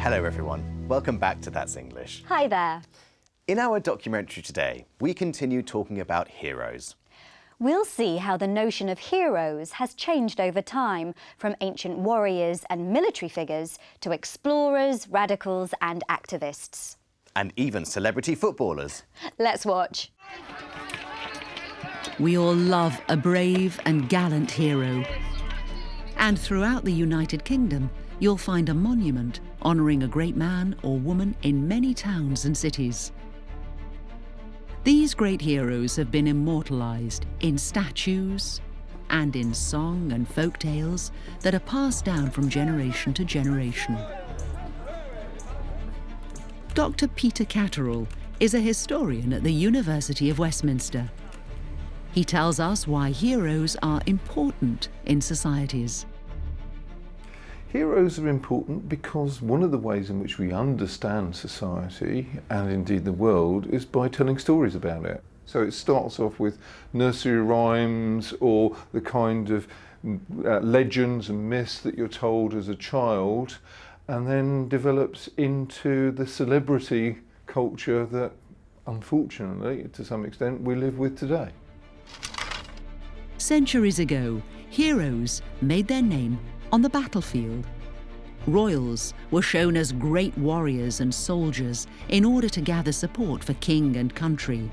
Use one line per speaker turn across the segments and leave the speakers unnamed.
Hello everyone, welcome back to That's English.
Hi there.
In our documentary today, we continue talking about heroes.
We'll see how the notion of heroes has changed over time, from ancient warriors and military figures to explorers, radicals and activists.
And even celebrity footballers.
Let's watch.
We all love a brave and gallant hero. And throughout the United Kingdom, you'll find a monument honouring a great man or woman in many towns and cities. These great heroes have been immortalised in statues and in song and folk tales that are passed down from generation to generation. Dr. Peter Catterall is a historian at the University of Westminster. He tells us why heroes are important in societies.
Heroes are important because one of the ways in which we understand society, and indeed the world, is by telling stories about it. So it starts off with nursery rhymes or the kind of legends and myths that you're told as a child, and then develops into the celebrity culture that, unfortunately, to some extent, we live with today.
Centuries ago, heroes made their name on the battlefield. Royals were shown as great warriors and soldiers in order to gather support for king and country.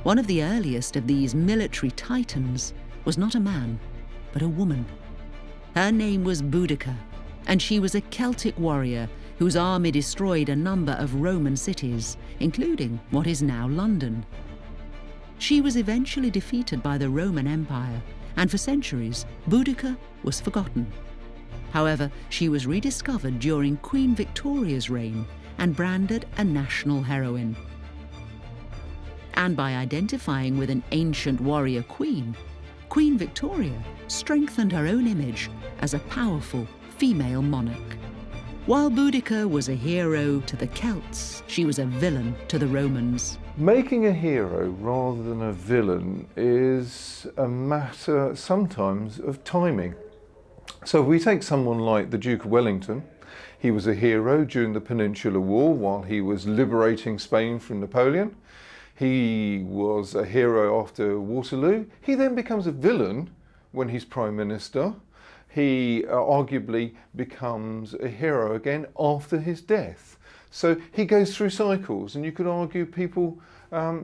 One of the earliest of these military titans was not a man, but a woman. Her name was Boudica, and she was a Celtic warrior whose army destroyed a number of Roman cities, including what is now London. She was eventually defeated by the Roman Empire, and for centuries, Boudica was forgotten. However, she was rediscovered during Queen Victoria's reign and branded a national heroine. And by identifying with an ancient warrior queen, Queen Victoria strengthened her own image as a powerful female monarch. While Boudica was a hero to the Celts, she was a villain to the Romans.
Making a hero rather than a villain is a matter sometimes of timing. So if we take someone like the Duke of Wellington, he was a hero during the Peninsular War while he was liberating Spain from Napoleon. He was a hero after Waterloo. He then becomes a villain when he's Prime Minister. He arguably becomes a hero again after his death. So he goes through cycles, and you could argue people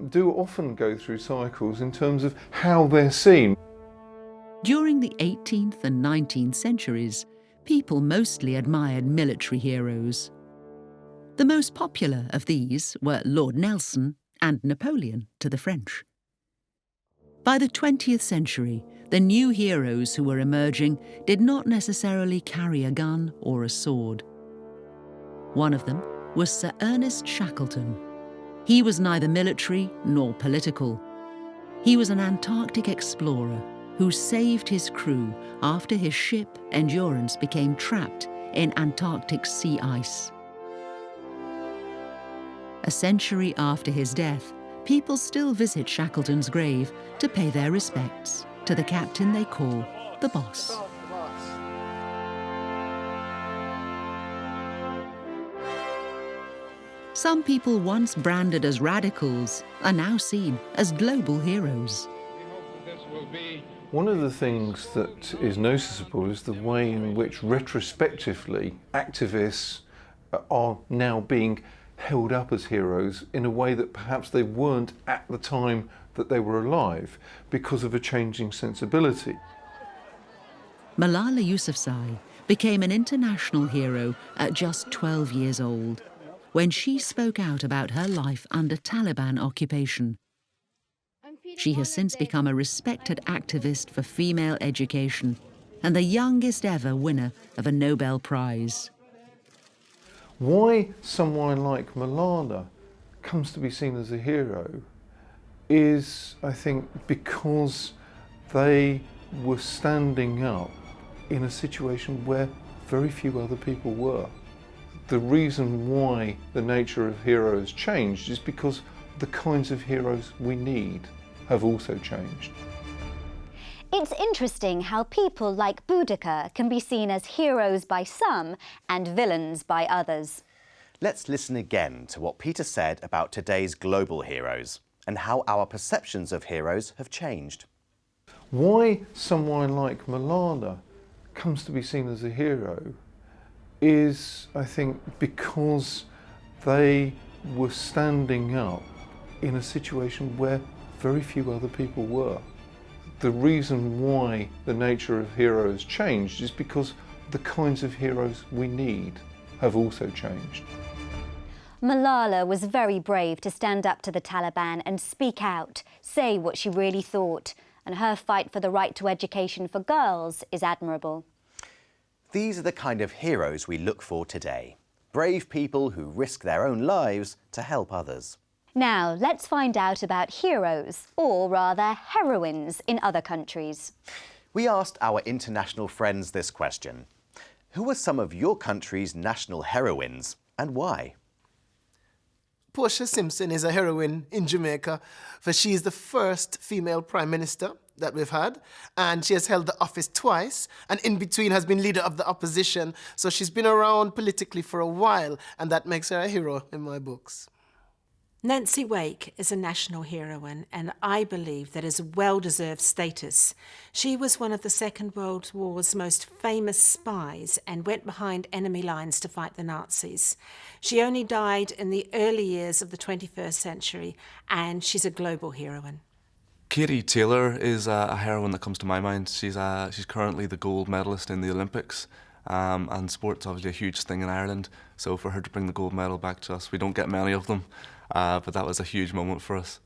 do often go through cycles in terms of how they're seen.
During the 18th and 19th centuries, people mostly admired military heroes. The most popular of these were Lord Nelson and Napoleon to the French. By the 20th century, the new heroes who were emerging did not necessarily carry a gun or a sword. One of them was Sir Ernest Shackleton. He was neither military nor political. He was an Antarctic explorer who saved his crew after his ship Endurance became trapped in Antarctic sea ice. A century after his death, people still visit Shackleton's grave to pay their respects to the captain they call the Boss. Some people once branded as radicals are now seen as global heroes.
One of the things that is noticeable is the way in which retrospectively activists are now being held up as heroes in a way that perhaps they weren't at the time that they were alive because of a changing sensibility.
Malala Yousafzai became an international hero at just 12 years old when she spoke out about her life under Taliban occupation. She has since become a respected activist for female education and the youngest ever winner of a Nobel Prize.
Why someone like Malala comes to be seen as a hero is, I think, because they were standing up in a situation where very few other people were. The reason why the nature of heroes changed is because the kinds of heroes we need have also changed.
It's interesting how people like Boudica can be seen as heroes by some and villains by others.
Let's listen again to what Peter said about today's global heroes and how our perceptions of heroes have changed.
Why someone like Malala comes to be seen as a hero is, I think, because they were standing up in a situation where very few other people were. The reason why the nature of heroes changed is because the kinds of heroes we need have also changed.
Malala was very brave to stand up to the Taliban and speak out, say what she really thought, and her fight for the right to education for girls is admirable.
These are the kind of heroes we look for today. Brave people who risk their own lives to help others.
Now, let's find out about heroes, or rather heroines, in other countries.
We asked our international friends this question. Who are some of your country's national heroines and why?
Portia Simpson is a heroine in Jamaica, for she is the first female prime minister that we've had, and she has held the office twice, and in between has been leader of the opposition, so she's been around politically for a while, and that makes her a hero in my books.
Nancy Wake is a national heroine, and I believe that is a well-deserved status. She was one of the Second World War's most famous spies and went behind enemy lines to fight the Nazis. She only died in the early years of the 21st century, and she's a global heroine.
Katie Taylor is a heroine that comes to my mind. She's currently the gold medalist in the Olympics. And sport's obviously a huge thing in Ireland, so for her to bring the gold medal back to us, we don't get many of them, but that was a huge moment for us.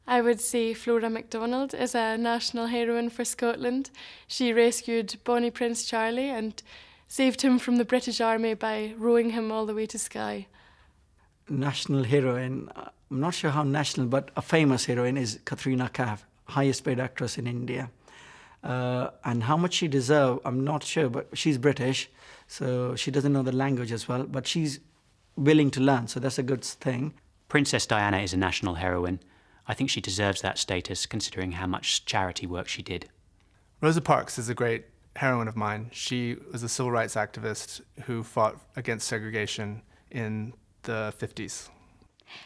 I would say Flora MacDonald is a national heroine for Scotland. She rescued Bonnie Prince Charlie and saved him from the British Army by rowing him all the way to Skye.
National heroine, I'm not sure how national, but a famous heroine is Katrina Kaif, highest paid actress in India. And how much she deserves, I'm not sure, but she's British, so she doesn't know the language as well, but she's willing to learn, so that's a good thing.
Princess Diana is a national heroine. I think she deserves that status considering how much charity work she did.
Rosa Parks is a great heroine of mine. She was a civil rights activist who fought against segregation in the 50s.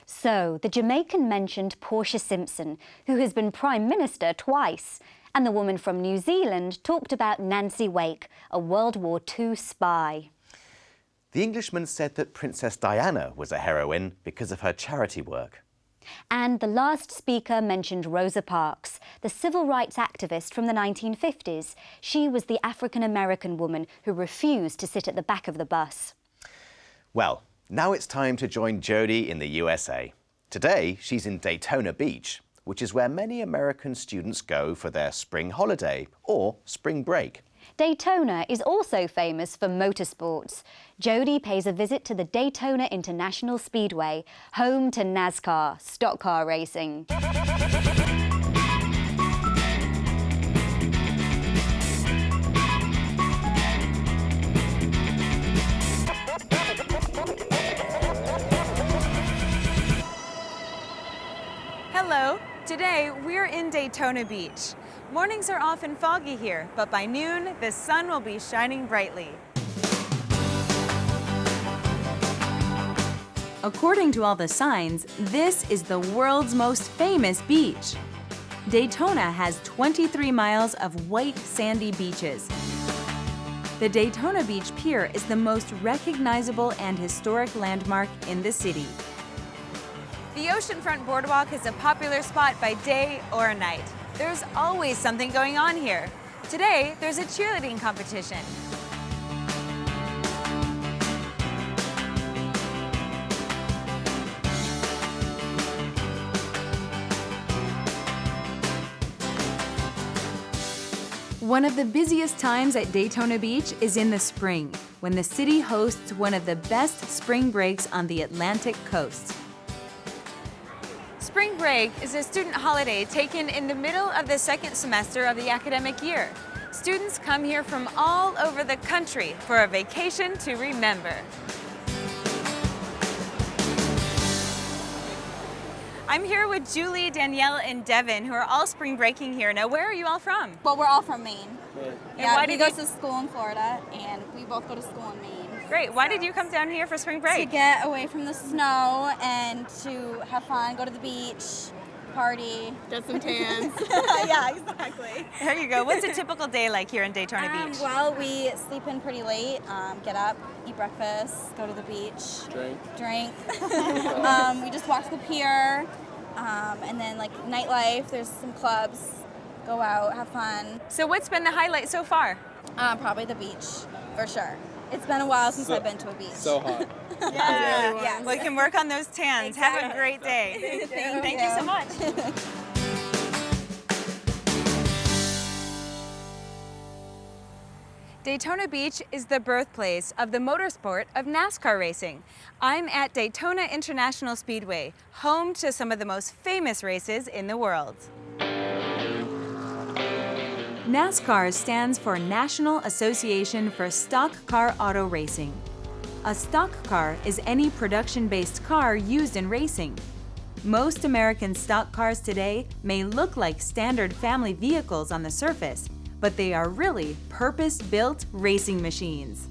So, the Jamaican mentioned Portia Simpson, who has been Prime Minister twice. And the woman from New Zealand talked about Nancy Wake, a World War II spy.
The Englishman said that Princess Diana was a heroine because of her charity work.
And the last speaker mentioned Rosa Parks, the civil rights activist from the 1950s. She was the African-American woman who refused to sit at the back of the bus.
Well, now it's time to join Jodie in the USA. Today, she's in Daytona Beach, which is where many American students go for their spring holiday or spring break.
Daytona is also famous for motorsports. Jodie pays a visit to the Daytona International Speedway, home to NASCAR, stock car racing.
Hello. Today, we're in Daytona Beach. Mornings are often foggy here, but by noon, the sun will be shining brightly. According to all the signs, this is the world's most famous beach. Daytona has 23 miles of white, sandy beaches. The Daytona Beach Pier is the most recognizable and historic landmark in the city. The oceanfront boardwalk is a popular spot by day or night. There's always something going on here. Today, there's a cheerleading competition. One of the busiest times at Daytona Beach is in the spring, when the city hosts one of the best spring breaks on the Atlantic coast. Spring break is a student holiday taken in the middle of the second semester of the academic year. Students come here from all over the country for a vacation to remember. I'm here with Julie, Danielle, and Devin, who are all spring breaking here. Now, where are you all from?
Well, we're all from Maine.
Yeah,
we go to school in Florida, and we both go to school in Maine.
Great. Why did you come down here for spring break?
To get away from the snow and to have fun, go to the beach, party, get some tans. Yeah, exactly.
There you go. What's a typical day like here in Daytona Beach?
Well, we sleep in pretty late, get up, eat breakfast, go to the beach, drink. We just walk to the pier, and then like nightlife, there's some clubs, go out, have fun.
So what's been the highlight so far?
Probably the beach, for sure. It's been a while since I've been to a beach.
So hot.
Yeah. Well, you can work on those tans. Have a great day. Thank you so much. Daytona Beach is the birthplace of the motorsport of NASCAR racing. I'm at Daytona International Speedway, home to some of the most famous races in the world. NASCAR stands for National Association for Stock Car Auto Racing. A stock car is any production-based car used in racing. Most American stock cars today may look like standard family vehicles on the surface, but they are really purpose-built racing machines.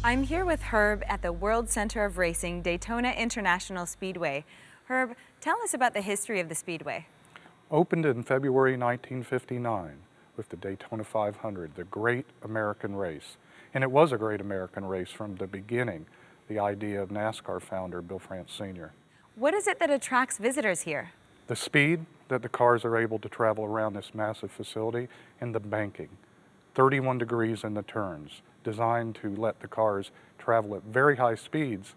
I'm here with Herb at the World Center of Racing, Daytona International Speedway. Herb, tell us about the history of the Speedway.
Opened in February 1959 with the Daytona 500, the great American race. And it was a great American race from the beginning, the idea of NASCAR founder Bill France Sr.
What is it that attracts visitors here?
The speed that the cars are able to travel around this massive facility and the banking. 31 degrees in the turns, designed to let the cars travel at very high speeds,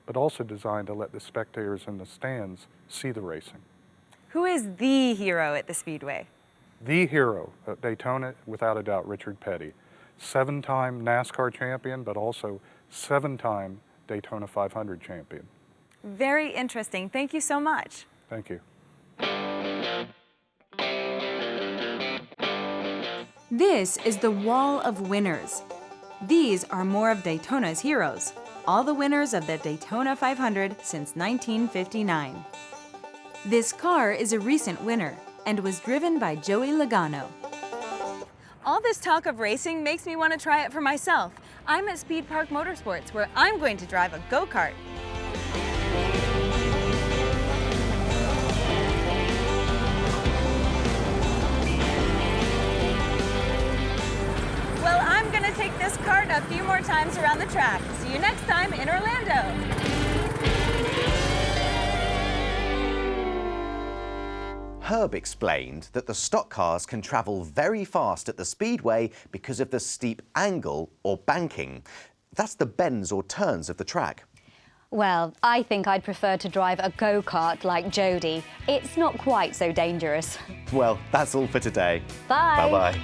but also designed to let the spectators in the stands see the racing.
Who is the hero at the Speedway?
The hero at Daytona, without a doubt, Richard Petty. 7-time NASCAR champion, but also 7-time Daytona 500 champion.
Very interesting. Thank you so much.
Thank you.
This is the Wall of Winners. These are more of Daytona's heroes, all the winners of the Daytona 500 since 1959. This car is a recent winner and was driven by Joey Logano. All this talk of racing makes me want to try it for myself. I'm at Speed Park Motorsports, where I'm going to drive a go-kart. Well, I'm going to take this kart a few more times around the track. See you next time in Orlando.
Herb explained that the stock cars can travel very fast at the speedway because of the steep angle or banking. That's the bends or turns of the track.
Well, I think I'd prefer to drive a go-kart like Jodie. It's not quite so dangerous.
Well, that's all for today.
Bye.
Bye-bye.